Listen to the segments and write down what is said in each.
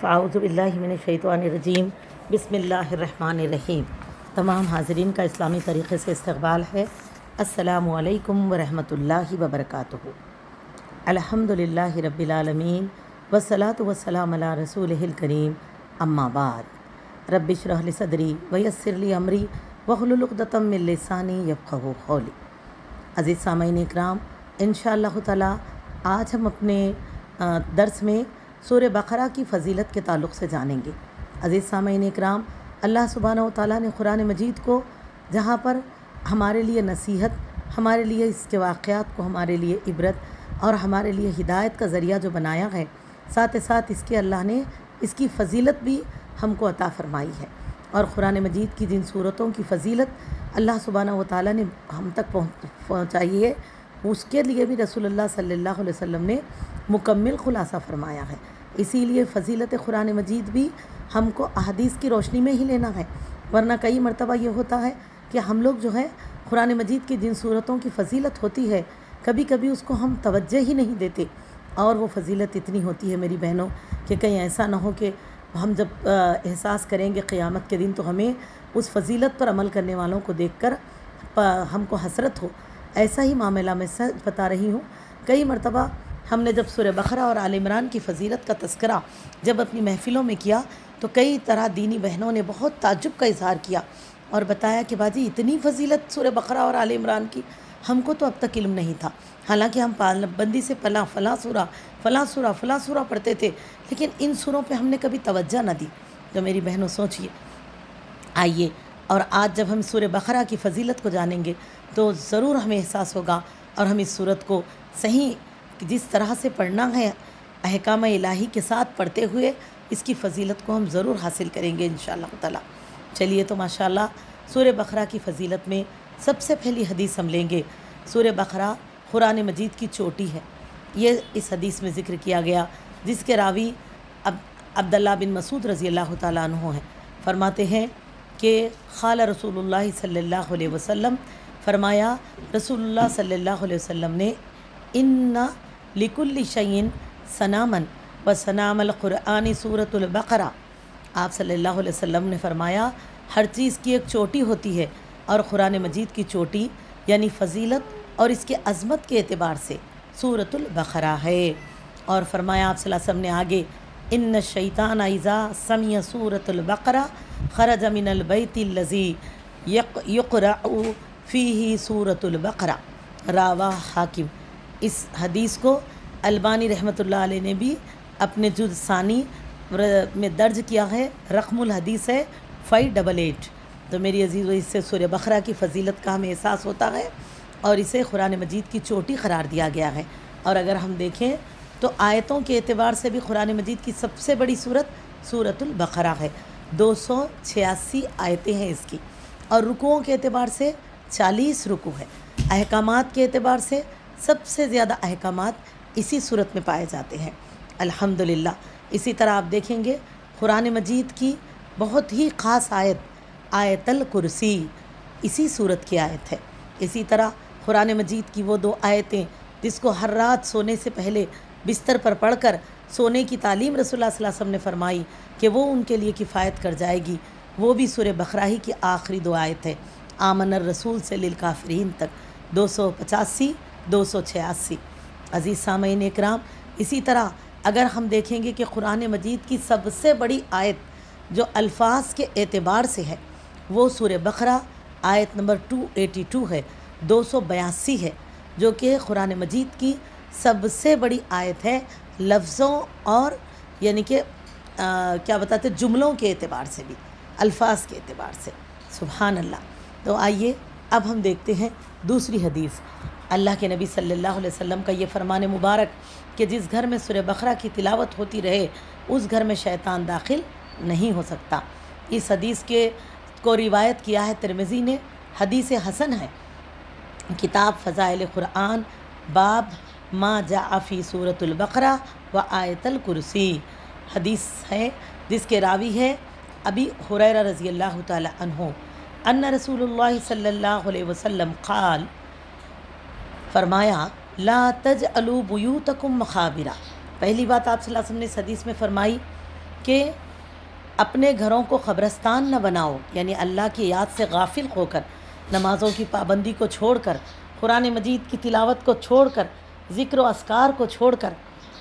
فاعوذ باللہ من الشیطان الرجیم بسم اللہ الرحمن الرحیم۔ تمام حاضرین کا اسلامی طریقے سے استقبال ہے۔ السلام علیکم ورحمۃ اللہ وبرکاتہ۔ الحمدللہ رب العالمین والصلاۃ والسلام علی رسولہ الکریم، اما بعد۔ رب اشرح لی صدری ویسر لی امری واحلل عقدۃ من لسانی یفقہوا قولی۔ عزیز سامعین اکرام، انشاءاللہ تعالی آج ہم اپنے درس میں سورہ بقرہ کی فضیلت کے تعلق سے جانیں گے۔ عزیز سامعین اکرام، اللہ سبحانہ و تعالیٰ نے قرآن مجید کو جہاں پر ہمارے لیے نصیحت، ہمارے لیے اس کے واقعات کو ہمارے لیے عبرت اور ہمارے لیے ہدایت کا ذریعہ جو بنایا ہے، ساتھ ساتھ اس کے اللہ نے اس کی فضیلت بھی ہم کو عطا فرمائی ہے۔ اور قرآن مجید کی جن صورتوں کی فضیلت اللہ سبحانہ و تعالیٰ نے ہم تک پہنچائی ہے، اس کے لیے بھی رسول اللہ صلی اللہ علیہ وسلم نے مکمل خلاصہ فرمایا ہے۔ اسی لیے فضیلت قرآن مجید بھی ہم کو احادیث کی روشنی میں ہی لینا ہے، ورنہ کئی مرتبہ یہ ہوتا ہے کہ ہم لوگ جو ہے قرآن مجید کی جن صورتوں کی فضیلت ہوتی ہے، کبھی کبھی اس کو ہم توجہ ہی نہیں دیتے، اور وہ فضیلت اتنی ہوتی ہے میری بہنوں کہ کہیں ایسا نہ ہو کہ ہم جب احساس کریں گے قیامت کے دن تو ہمیں اس فضیلت پر عمل کرنے والوں کو دیکھ کر ہم کو حسرت ہو۔ ایسا ہی معاملہ میں سچ بتا رہی ہوں، کئی مرتبہ ہم نے جب سورہ بقرہ اور آل عمران کی فضیلت کا تذکرہ جب اپنی محفلوں میں کیا تو کئی طرح دینی بہنوں نے بہت تعجب کا اظہار کیا اور بتایا کہ باجی اتنی فضیلت سورہ بقرہ اور آل عمران کی، ہم کو تو اب تک علم نہیں تھا۔ حالانکہ ہم پابندی سے فلاں سورہ پڑھتے تھے، لیکن ان سوروں پہ ہم نے کبھی توجہ نہ دی۔ تو میری بہنوں سوچئے، آئیے اور آج جب ہم سورہ بقرہ کی فضیلت کو جانیں گے تو ضرور ہمیں احساس ہوگا اور ہم اس سورت کو صحیح جس طرح سے پڑھنا ہے احکام الہی کے ساتھ پڑھتے ہوئے اس کی فضیلت کو ہم ضرور حاصل کریں گے انشاءاللہ تعالی۔ چلیے تو ماشاءاللہ سورہ بقرہ کی فضیلت میں سب سے پہلی حدیث ہم لیں گے۔ سورہ بقرہ قرآن مجید کی چوٹی ہے، یہ اس حدیث میں ذکر کیا گیا، جس کے راوی عبداللہ بن مسعود رضی اللہ تعالیٰ عنہ ہیں۔ فرماتے ہیں کہ قال رسول اللہ صلی اللہ علیہ وسلم، فرمایا رسول اللہ صلی اللہ علیہ وسلم نے، ان لکل شیء سنامن و سنام القرآن سورۃ البقرہ۔ آپ صلی اللہ علیہ وسلم نے فرمایا ہر چیز کی ایک چوٹی ہوتی ہے، اور قرآن مجید کی چوٹی یعنی فضیلت اور اس کے عظمت کے اعتبار سے سورۃ البقرہ ہے۔ اور فرمایا آپ صلی اللہ علیہ وسلم نے آگے، ان الشیطان اذا سمع سورۃ البقرہ خرج من البیت الذی یقرأ فیہ سورۃ البقرہ، رواہ حاکم۔ اس حدیث کو البانی رحمۃ اللہ علیہ نے بھی اپنے جزء ثانی میں درج کیا ہے، رقم الحدیث ہے 588۔ تو میری عزیز، اس سے سورہ بقرہ کی فضیلت کا ہمیں احساس ہوتا ہے اور اسے قرآن مجید کی چوٹی قرار دیا گیا ہے۔ اور اگر ہم دیکھیں تو آیتوں کے اعتبار سے بھی قرآن مجید کی سب سے بڑی سورت سورۃ البقرہ ہے، 286 آیتیں ہیں اس کی، اور رکوعوں کے اعتبار سے 40 رکوع ہے۔ احکامات کے اعتبار سے سب سے زیادہ احکامات اسی صورت میں پائے جاتے ہیں، الحمدللہ۔ اسی طرح آپ دیکھیں گے قرآن مجید کی بہت ہی خاص آیت الکرسی اسی صورت کی آیت ہے۔ اسی طرح قرآن مجید کی وہ 2 آیتیں جس کو ہر رات سونے سے پہلے بستر پر پڑھ کر سونے کی تعلیم رسول اللہ صلی اللہ علیہ وسلم نے فرمائی کہ وہ ان کے لیے کفایت کر جائے گی، وہ بھی سورہ بقرہ ہی کی آخری 2 آیت ہے، آمن الرسول سے للکافرین تک، 285 286۔ عزیز سامعین اکرام، اسی طرح اگر ہم دیکھیں گے کہ قرآن مجید کی سب سے بڑی آیت جو الفاظ کے اعتبار سے ہے وہ سورہ بقرہ آیت نمبر 282 ہے، 282 ہے، جو کہ قرآن مجید کی سب سے بڑی آیت ہے لفظوں اور یعنی کہ کیا بتاتے جملوں کے اعتبار سے بھی، الفاظ کے اعتبار سے، سبحان اللہ۔ تو آئیے اب ہم دیکھتے ہیں دوسری حدیث۔ اللہ کے نبی صلی اللہ علیہ وسلم کا یہ فرمان مبارک کہ جس گھر میں سورہ بقرہ کی تلاوت ہوتی رہے اس گھر میں شیطان داخل نہیں ہو سکتا۔ اس حدیث کو روایت کیا ہے ترمذی نے، حدیث حسن ہے۔ کتاب فضائل قرآن، باب ما جاء فی سورۃ البقرہ و آیت الکرسی، حدیث ہے جس کے راوی ہے ابی ہریرہ رضی اللہ تعالی عنہ، ان رسول اللہ صلی اللہ علیہ وسلم قال، فرمایا لا تجعلوا بیوتکم مقابر۔ پہلی بات آپ صلی اللہ علیہ وسلم نے اس حدیث میں فرمائی کہ اپنے گھروں کو قبرستان نہ بناؤ، یعنی اللہ کی یاد سے غافل ہو کر، نمازوں کی پابندی کو چھوڑ کر، قرآن مجید کی تلاوت کو چھوڑ کر، ذکر و اذکار کو چھوڑ کر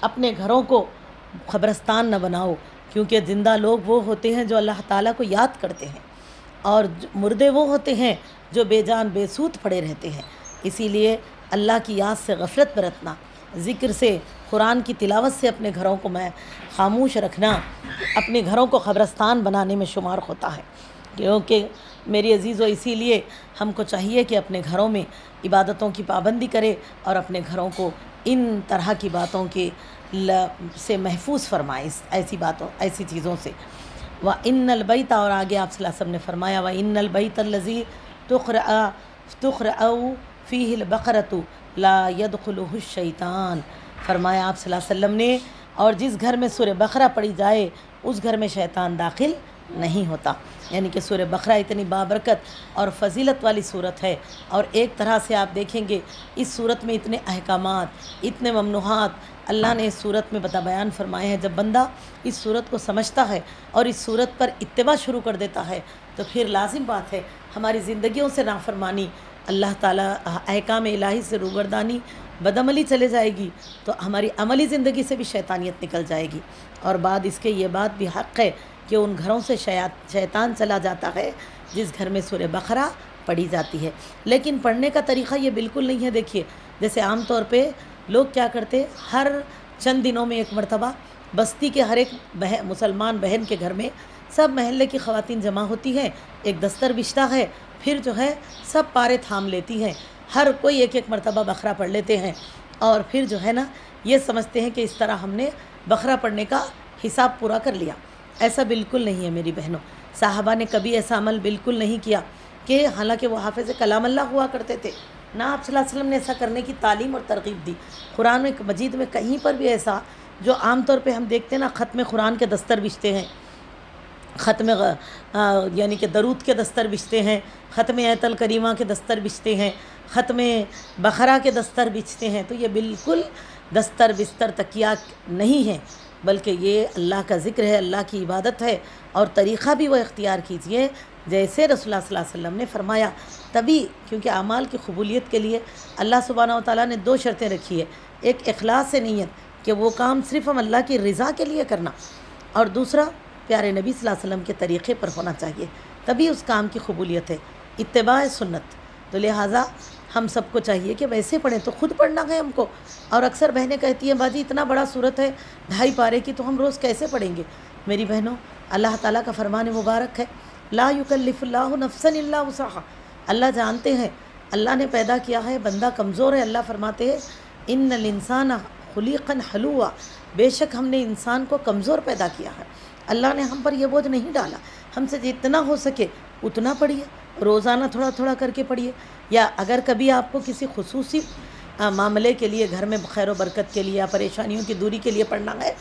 اپنے گھروں کو قبرستان نہ بناؤ، کیونکہ زندہ لوگ وہ ہوتے ہیں جو اللہ تعالیٰ کو یاد کرتے ہیں، اور مردے وہ ہوتے ہیں جو بے جان بے سود پڑے رہتے ہیں۔ اسی لیے اللہ کی یاد سے غفلت برتنا، ذکر سے، قرآن کی تلاوت سے اپنے گھروں کو خاموش رکھنا اپنے گھروں کو قبرستان بنانے میں شمار ہوتا ہے۔ کیونکہ میری عزیزو، اسی لیے ہم کو چاہیے کہ اپنے گھروں میں عبادتوں کی پابندی کرے اور اپنے گھروں کو ان طرح کی باتوں کے سے محفوظ فرمائے، ایسی چیزوں سے۔ وَإِنَّ الْبَيْتَ، اور آگے آپ صلی اللہ علیہ وسلم نے فرمایا وَإِنَّ الْبَيْتَ الَّذِي تُقْرَأُ فِيهِ الْبَقَرَةُ لَا يَدْخُلُهُ الشَّيْطَانُ، فرمایا آپ صلی اللہ علیہ وسلم نے، اور جس گھر میں سورہ بقرہ پڑھی جائے اس گھر میں شیطان داخل نہیں ہوتا۔ یعنی کہ سورہ بقرہ اتنی بابرکت اور فضیلت والی صورت ہے، اور ایک طرح سے آپ دیکھیں گے اس صورت میں اتنے احکامات، اتنے ممنوعات اللہ نے اس صورت میں بیان فرمائے ہیں۔ جب بندہ اس صورت کو سمجھتا ہے اور اس صورت پر اتباع شروع کر دیتا ہے تو پھر لازم بات ہے ہماری زندگیوں سے نافرمانی، اللہ تعالیٰ احکام الہی سے روگردانی، بدعملی چلے جائے گی، تو ہماری عملی زندگی سے بھی شیطانیت نکل جائے گی۔ اور بعد اس کے یہ بات بھی حق ہے کہ ان گھروں سے شیطان چلا جاتا ہے جس گھر میں سورہ بقرہ پڑھی جاتی ہے۔ لیکن پڑھنے کا طریقہ یہ بالکل نہیں ہے۔ دیکھیے، جیسے عام طور پہ لوگ کیا کرتے، ہر چند دنوں میں ایک مرتبہ بستی کے ہر ایک مسلمان بہن کے گھر میں سب محلے کی خواتین جمع ہوتی ہیں، ایک دستر بچھتا ہے، پھر جو ہے سب پارے تھام لیتی ہیں، ہر کوئی ایک ایک مرتبہ بقرہ پڑھ لیتے ہیں، اور پھر جو ہے نا یہ سمجھتے ہیں کہ اس طرح ہم نے بقرہ پڑھنے کا حساب پورا کر لیا۔ ایسا بالکل نہیں ہے میری بہنوں، صحابہ نے کبھی ایسا عمل بالکل نہیں کیا، کہ حالانکہ وہ حافظ کلام اللہ ہوا کرتے تھے، نہ آپ صلی اللہ علیہ وسلم نے ایسا کرنے کی تعلیم اور ترغیب دی۔ قرآن مجید میں کہیں پر بھی ایسا، جو عام طور پہ ہم دیکھتے ہیں نا، ختم قرآن کے دستر بچھتے ہیں، ختم یعنی کہ درود کے دستر بچھتے ہیں، ختم آیت الکریمہ کے دستر بچھتے ہیں، ختم بقرہ کے دستر بچھتے ہیں، تو یہ بالکل دستر بستر تکیہ نہیں ہے، بلکہ یہ اللہ کا ذکر ہے، اللہ کی عبادت ہے، اور طریقہ بھی وہ اختیار کیجئے جیسے رسول اللہ صلی اللہ علیہ وسلم نے فرمایا۔ تبھی، کیونکہ اعمال کی قبولیت کے لیے اللہ سبحانہ و تعالیٰ نے 2 شرطیں رکھی ہے، ایک اخلاص سے نیت کہ وہ کام صرف ہم اللہ کی رضا کے لیے کرنا، اور دوسرا پیارے نبی صلی اللہ علیہ وسلم کے طریقے پر ہونا چاہیے، تبھی اس کام کی قبولیت ہے، اتباع سنت۔ تو لہٰذا ہم سب کو چاہیے کہ ویسے پڑھیں، تو خود پڑھنا ہے ہم کو۔ اور اکثر بہنیں کہتی ہیں باجی اتنا بڑا صورت ہے 2.5 پارے کی، تو ہم روز کیسے پڑھیں گے؟ میری بہنوں، اللہ تعالیٰ کا فرمان مبارک ہے، لا یکلف اللہ نفسا الا وسعہا۔ اللہ جانتے ہیں، اللہ نے پیدا کیا ہے، بندہ کمزور ہے، اللہ فرماتے ہیں ان الانسان خلق حلوا، بے شک ہم نے انسان کو کمزور پیدا کیا ہے، اللہ نے ہم پر یہ بوجھ نہیں ڈالا، ہم سے جتنا ہو سکے اتنا پڑھیے، روزانہ تھوڑا تھوڑا کر کے پڑھیے، یا اگر کبھی آپ کو کسی خصوصی معاملے کے لیے، گھر میں خیر و برکت کے لیے یا پریشانیوں کی دوری کے لیے پڑھنا ہے،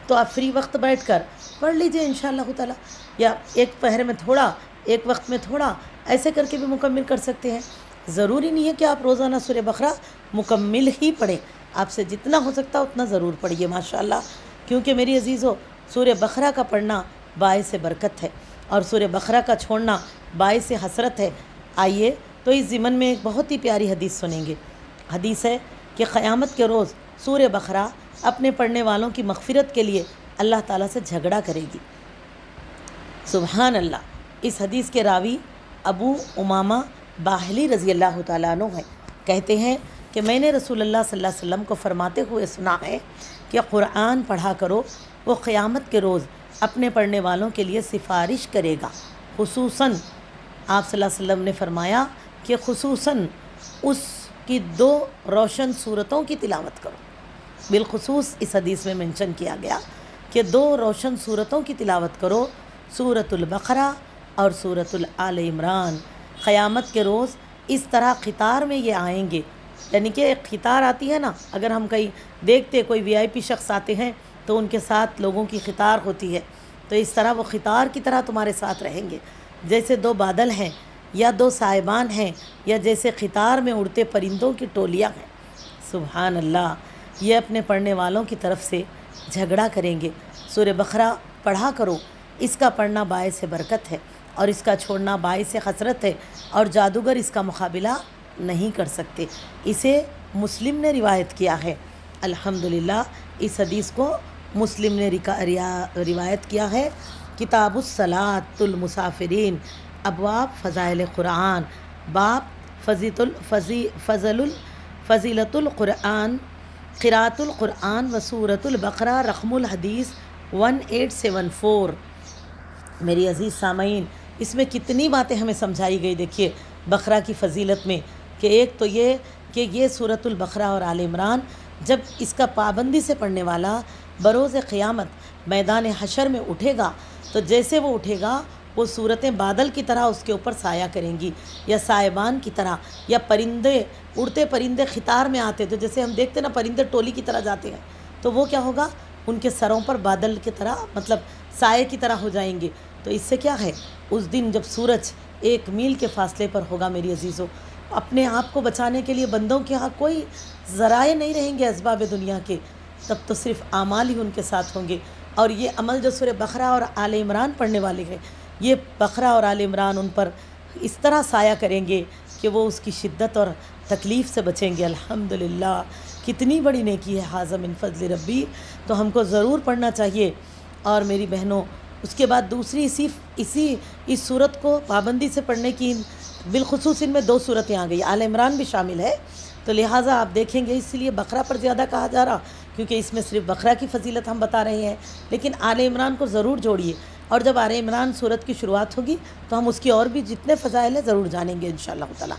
تو آپ فری وقت بیٹھ کر پڑھ لیجئے انشاءاللہ تعالیٰ، یا ایک پہر میں تھوڑا، ایک وقت میں تھوڑا، ایسے کر کے بھی مکمل کر سکتے ہیں۔ ضروری نہیں ہے کہ آپ روزانہ سورہ بقرہ مکمل ہی پڑھیں، آپ سے جتنا ہو سکتا اتنا ضرور پڑھیے ماشاءاللہ، کیونکہ میری عزیزو، سورہ بقرہ کا پڑھنا باعث برکت ہے، اور سورہ بقرہ کا چھوڑنا باعث حسرت ہے۔ آئیے تو اس ضمن میں ایک بہت ہی پیاری حدیث سنیں گے۔ حدیث ہے کہ قیامت کے روز سورہ بقرہ اپنے پڑھنے والوں کی مغفرت کے لیے اللہ تعالیٰ سے جھگڑا کرے گی۔ سبحان اللہ۔ اس حدیث کے راوی ابو امامہ باہلی رضی اللہ تعالیٰ عنہ ہیں، کہتے ہیں کہ میں نے رسول اللہ صلی اللہ علیہ وسلم کو فرماتے ہوئے سنا ہے کہ قرآن پڑھا کرو، وہ قیامت کے روز اپنے پڑھنے والوں کے لیے سفارش کرے گا، خصوصاً آپ صلی اللہ علیہ وسلم نے فرمایا کہ خصوصاً اس کی 2 روشن صورتوں کی تلاوت کرو۔ بالخصوص اس حدیث میں منشن کیا گیا کہ 2 روشن صورتوں کی تلاوت کرو، سورۃ البقرہ اور سورۃ آل عمران۔ قیامت کے روز اس طرح قطار میں یہ آئیں گے، یعنی کہ ایک قطار آتی ہے نا، اگر ہم کہیں دیکھتے کوئی VIP شخص آتے ہیں تو ان کے ساتھ لوگوں کی قطار ہوتی ہے، تو اس طرح وہ قطار کی طرح تمہارے ساتھ رہیں گے، جیسے 2 بادل ہیں یا 2 سائبان ہیں، یا جیسے قطار میں اڑتے پرندوں کی ٹولیاں ہیں۔ سبحان اللہ۔ یہ اپنے پڑھنے والوں کی طرف سے جھگڑا کریں گے۔ سورہ بقرہ پڑھا کرو، اس کا پڑھنا باعث برکت ہے اور اس کا چھوڑنا باعث حسرت ہے، اور جادوگر اس کا مقابلہ نہیں کر سکتے۔ اسے مسلم نے روایت کیا ہے، الحمدللہ اس حدیث کو مسلم نے روایت کیا ہے۔ کتاب الصلاۃ المسافرین، ابواب فضائل قرآن، باب فضیلت القرآن، قراءۃ القرآن و سورۃ البقرہ، رقم الحدیث 1874۔ میری عزیز سامعین، اس میں کتنی باتیں ہمیں سمجھائی گئی۔ دیکھیے بقرہ کی فضیلت میں کہ ایک تو یہ کہ یہ سورۃ البقرہ اور آل عمران جب اس کا پابندی سے پڑھنے والا بروز قیامت میدان حشر میں اٹھے گا تو جیسے وہ اٹھے گا وہ صورتیں بادل کی طرح اس کے اوپر سایہ کریں گی، یا سائبان کی طرح، یا پرندے اڑتے پرندے خطار میں آتے تو جیسے ہم دیکھتے نا پرندے ٹولی کی طرح جاتے ہیں، تو وہ کیا ہوگا، ان کے سروں پر بادل کی طرح مطلب سائے کی طرح ہو جائیں گے۔ تو اس سے کیا ہے، اس دن جب سورج 1 میل کے فاصلے پر ہوگا میری عزیزوں، اپنے آپ کو بچانے کے لیے بندوں کے ہاں کوئی ذرائع نہیں رہیں گے اسباب دنیا کے، تب تو صرف اعمال ہی ان کے ساتھ ہوں گے۔ اور یہ عمل جو سورہ بقرہ اور آل عمران پڑھنے والے ہیں، یہ بقرہ اور آل عمران ان پر اس طرح سایہ کریں گے کہ وہ اس کی شدت اور تکلیف سے بچیں گے۔ الحمدللہ کتنی بڑی نیکی ہے، ھذا من فضل ربی، تو ہم کو ضرور پڑھنا چاہیے۔ اور میری بہنوں، اس کے بعد دوسری اس صورت کو پابندی سے پڑھنے کی بالخصوص ان میں 2 صورتیں آ گئی، آل عمران بھی شامل ہے، تو لہٰذا آپ دیکھیں گے اس لیے بقرہ پر زیادہ کہا جا رہا کیونکہ اس میں صرف بقرہ کی فضیلت ہم بتا رہے ہیں، لیکن آل عمران کو ضرور جوڑیے، اور جب آل عمران صورت کی شروعات ہوگی تو ہم اس کی اور بھی جتنے فضائل ہیں ضرور جانیں گے انشاءاللہ تعالیٰ۔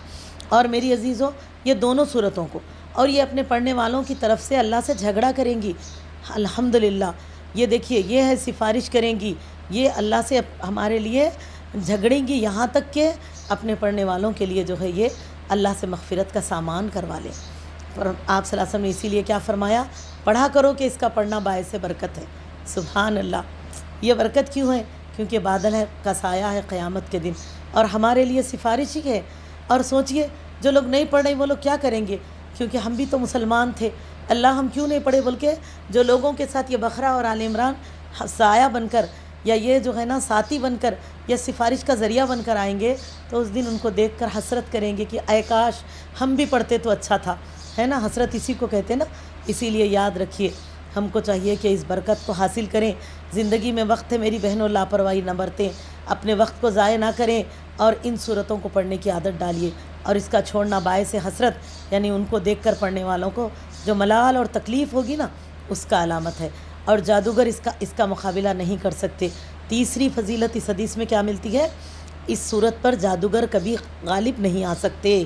اور میری عزیزوں، یہ دونوں صورتوں کو اور یہ اپنے پڑھنے والوں کی طرف سے اللہ سے جھگڑا کریں گی، الحمدللہ۔ یہ دیکھیے، یہ ہے سفارش کریں گی، یہ اللہ سے ہمارے لیے جھگڑیں گی، یہاں تک کہ اپنے پڑھنے والوں کے لیے جو ہے یہ اللہ سے مغفرت کا سامان کروا لیں۔ اور آپ صلی اللہ علیہ وسلم نے اسی لیے کیا فرمایا، پڑھا کرو کہ اس کا پڑھنا باعث برکت ہے۔ سبحان اللہ، یہ برکت کیوں ہے؟ کیونکہ بادل ہے کا سایہ ہے قیامت کے دن، اور ہمارے لیے سفارش ہی ہے۔ اور سوچئے جو لوگ نہیں پڑھ رہے وہ لوگ کیا کریں گے، کیونکہ ہم بھی تو مسلمان تھے، اللہ ہم کیوں نہیں پڑھے، بلکہ جو لوگوں کے ساتھ یہ بقرہ اور آل عمران سایہ بن کر، یا یہ جو ہے نا ساتھی بن کر، یا سفارش کا ذریعہ بن کر آئیں گے، تو اس دن ان کو دیکھ کر حسرت کریں گے کہ اے کاش ہم بھی پڑھتے تو اچھا تھا، ہے نا، حسرت اسی کو کہتے نا۔ اسی لیے یاد رکھیے، ہم کو چاہیے کہ اس برکت کو حاصل کریں۔ زندگی میں وقت ہے میری بہنوں، لاپرواہی نہ برتیں، اپنے وقت کو ضائع نہ کریں، اور ان صورتوں کو پڑھنے کی عادت ڈالیے۔ اور اس کا چھوڑنا باعث حسرت، یعنی ان کو دیکھ کر پڑھنے والوں کو جو ملال اور تکلیف ہوگی نا، اس کا علامت ہے، اور جادوگر اس کا مقابلہ نہیں کر سکتے۔ تیسری فضیلت اس حدیث میں کیا ملتی ہے، اس صورت پر جادوگر کبھی غالب نہیں آ سکتے،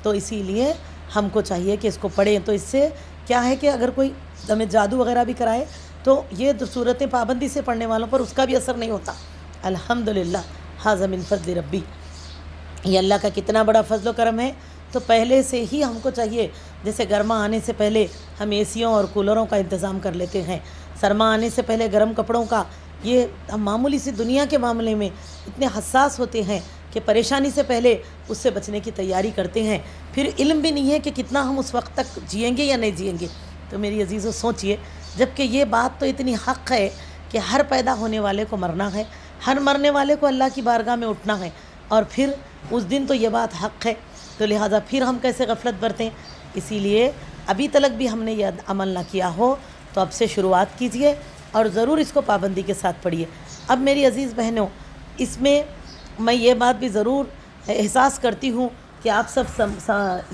تو اسی لیے ہم کو چاہیے کہ اس کو پڑھیں۔ تو اس سے کیا ہے کہ اگر کوئی ہمیں جادو وغیرہ بھی کرائے تو یہ صورتیں پابندی سے پڑھنے والوں پر اس کا بھی اثر نہیں ہوتا۔ الحمدللہ، ھذا من فضل ربی، یہ اللہ کا کتنا بڑا فضل و کرم ہے۔ تو پہلے سے ہی ہم کو چاہیے، جیسے گرما آنے سے پہلے ہم اے سیوں اور کولروں کا انتظام کر لیتے ہیں، سرما آنے سے پہلے گرم کپڑوں کا، یہ ہم معمولی سی دنیا کے معاملے میں اتنے حساس ہوتے ہیں کہ پریشانی سے پہلے اس سے بچنے کی تیاری کرتے ہیں۔ پھر علم بھی نہیں ہے کہ کتنا ہم اس وقت تک جئیں گے یا نہیں جئیں گے۔ تو میری عزیزوں سوچئے، جب کہ یہ بات تو اتنی حق ہے کہ ہر پیدا ہونے والے کو مرنا ہے، ہر مرنے والے کو اللہ کی بارگاہ میں اٹھنا ہے، اور پھر اس دن تو یہ بات حق ہے، تو لہٰذا پھر ہم کیسے غفلت برتیں۔ اسی لیے ابھی تلک بھی ہم نے یہ عمل نہ کیا ہو تو اب سے شروعات کیجئے، اور ضرور اس کو پابندی کے ساتھ پڑھیے۔ اب میری عزیز بہنوں، اس میں میں یہ بات بھی ضرور احساس کرتی ہوں کہ آپ سب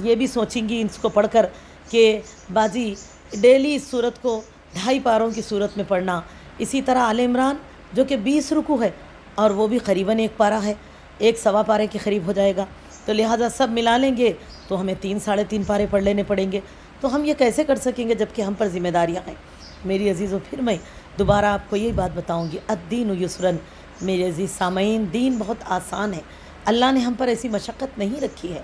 یہ بھی سوچیں گی اس کو پڑھ کر کہ باجی ڈیلی اس صورت کو 2.5 پاروں کی صورت میں پڑھنا، اسی طرح آل عمران جو کہ 20 رکوع ہے اور وہ بھی قریباً 1 پارہ ہے، 1 سوا پارے کے قریب ہو جائے گا، تو لہٰذا سب ملا لیں گے تو ہمیں 3 ساڑھے 3 پارے پڑھ لینے پڑیں گے۔ تو ہم یہ کیسے کر سکیں گے جب کہ ہم پر ذمہ داریاں ہیں۔ میری عزیزوں، پھر میں دوبارہ آپ کو یہی بات بتاؤں گی، الدین یسرن، میرے عزیز سامعین، دین بہت آسان ہے، اللہ نے ہم پر ایسی مشقت نہیں رکھی ہے،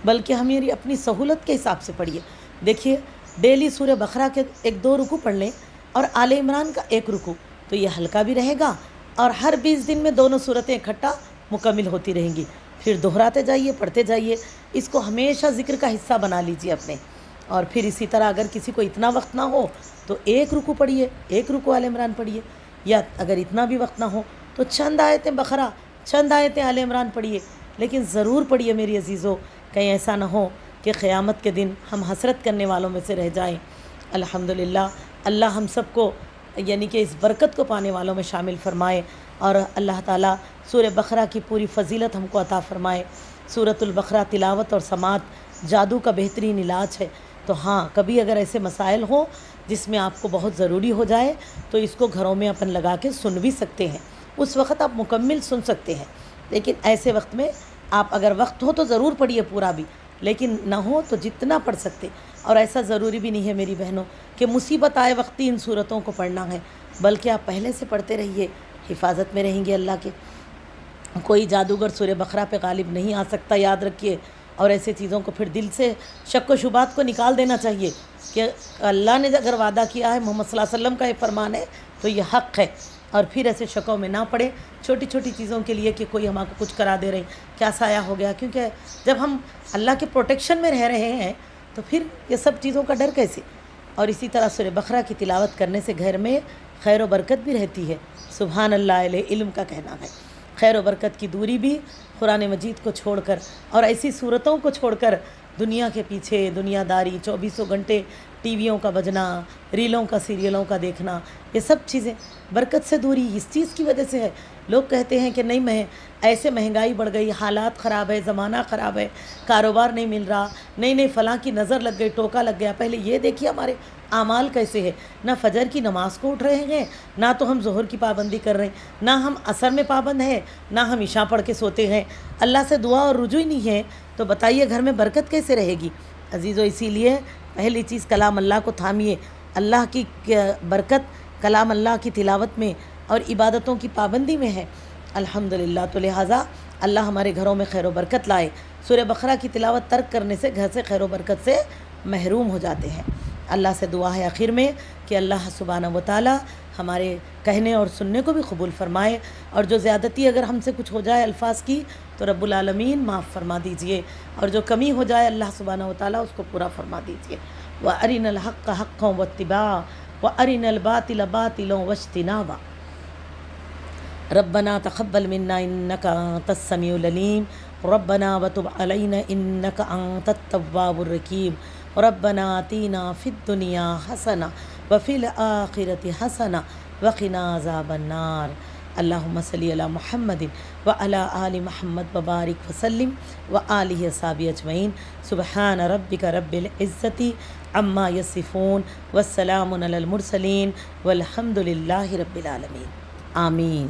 بلکہ ہم یہ اپنی سہولت کے حساب سے پڑھیے۔ دیکھیے ڈیلی سورہ بقرہ کے 1-2 رکوع پڑھ لیں اور آل عمران کا 1 رکوع، تو یہ ہلکا بھی رہے گا، اور ہر 20 دن میں دونوں صورتیں اکٹھا مکمل ہوتی رہیں گی، پھر دہراتے جائیے، پڑھتے جائیے، اس کو ہمیشہ ذکر کا حصہ بنا لیجیے اپنے۔ اور پھر اسی طرح اگر کسی کو اتنا وقت نہ ہو تو 1 رکوع پڑھیے، 1 رکوع آل عمران پڑھیے، یا اگر اتنا بھی وقت نہ ہو تو چند آیتیں بقرہ، چند آیتیں آل عمران پڑھیے، لیکن ضرور پڑھیے میری عزیزو، کہیں ایسا نہ ہو کہ قیامت کے دن ہم حسرت کرنے والوں میں سے رہ جائیں۔ الحمدللہ اللہ ہم سب کو یعنی کہ اس برکت کو پانے والوں میں شامل فرمائے، اور اللہ تعالیٰ سورہ بقرہ کی پوری فضیلت ہم کو عطا فرمائے۔ سورۃ البقرہ تلاوت اور سماعت جادو کا بہترین علاج ہے۔ تو ہاں، کبھی اگر ایسے مسائل ہوں جس میں آپ کو بہت ضروری ہو جائے تو اس کو گھروں میں اپن لگا کے سن بھی سکتے ہیں، اس وقت آپ مکمل سن سکتے ہیں، لیکن ایسے وقت میں آپ اگر وقت ہو تو ضرور پڑھیے پورا بھی، لیکن نہ ہو تو جتنا پڑھ سکتے۔ اور ایسا ضروری بھی نہیں ہے میری بہنوں کہ مصیبت آئے وقت ان صورتوں کو پڑھنا ہے، بلکہ آپ پہلے سے پڑھتے رہیے، حفاظت میں رہیں گے اللہ کے۔ کوئی جادوگر سورہ بقرہ پہ غالب نہیں آ سکتا، یاد رکھیے۔ اور ایسے چیزوں کو پھر دل سے شک و شبہات کو نکال دینا چاہیے کہ اللہ نے اگر وعدہ کیا ہے، محمد صلی اللہ علیہ وسلم کا یہ فرمان ہے تو یہ حق ہے، اور پھر ایسے شکوں میں نہ پڑے چھوٹی چھوٹی چیزوں کے لیے کہ کوئی ہمارے کو کچھ کرا دے رہے، کیا سایہ ہو گیا، کیونکہ جب ہم اللہ کے پروٹیکشن میں رہ رہے ہیں تو پھر یہ سب چیزوں کا ڈر کیسے۔ اور اسی طرح سورہ بقرہ کی تلاوت کرنے سے گھر میں خیر و برکت بھی رہتی ہے۔ سبحان اللہ علیہ علم کا کہنا ہے، خیر و برکت کی دوری بھی قرآن مجید کو چھوڑ کر اور ایسی صورتوں کو چھوڑ کر دنیا کے پیچھے دنیا داری، 24 گھنٹے ٹی ویوں کا بجنا، ریلوں کا، سیریلوں کا دیکھنا، یہ سب چیزیں برکت سے دوری اس چیز کی وجہ سے ہے۔ لوگ کہتے ہیں کہ نہیں، ایسے مہنگائی بڑھ گئی، حالات خراب ہے، زمانہ خراب ہے، کاروبار نہیں مل رہا، نہیں فلاں کی نظر لگ گئی، ٹوکا لگ گیا۔ پہلے یہ دیکھیے ہمارے اعمال کیسے ہے، نہ فجر کی نماز کو اٹھ رہے ہیں، نہ تو ہم ظہر کی پابندی کر رہے ہیں، نہ ہم عصر میں پابند ہیں، نہ ہم عشاء پڑھ کے سوتے ہیں، اللہ سے دعا اور رجوع ہی نہیں ہے، تو بتائیے گھر میں برکت کیسے رہے گی عزیزو۔ اسی لیے پہلی چیز کلام اللہ کو تھامیے، اللہ کی برکت کلام اللہ کی تلاوت میں اور عبادتوں کی پابندی میں ہے الحمدللہ۔ تو لہٰذا اللہ ہمارے گھروں میں خیر و برکت لائے۔ سورہ بقرہ کی تلاوت ترک کرنے سے گھر سے خیر و برکت سے محروم ہو جاتے ہیں۔ اللہ سے دعا ہے آخر میں کہ اللہ سبحانہ و تعالی ہمارے کہنے اور سننے کو بھی قبول فرمائے، اور جو زیادتی اگر ہم سے کچھ ہو جائے الفاظ کی تو رب العالمین معاف فرما دیجئے، اور جو کمی ہو جائے اللہ سبحانہ و تعالی اس کو پورا فرما دیجئے۔ وَأَرِنَا الْحَقَّ حَقًّا وَاتِّبَاعًا وَأَرِنَا الْبَاطِلَ بَاطِلًا وَاجْتِنَابًا۔ ربنا تقبل منا انك انت السميع العليم، ربنا وتب علينا انك انت التواب الرحيم، ربنا آتنا في الدنيا حسنة وفي الآخرة حسنة وقنا عذاب النار۔ اللهم صل على محمد وعلى آل محمد وبارك وسلم وآلہ وصحبہ اجمعین۔ سبحان ربک رب العزة عما يصفون والسلام علی المرسلین والحمد للہ رب العالمین۔ آمین۔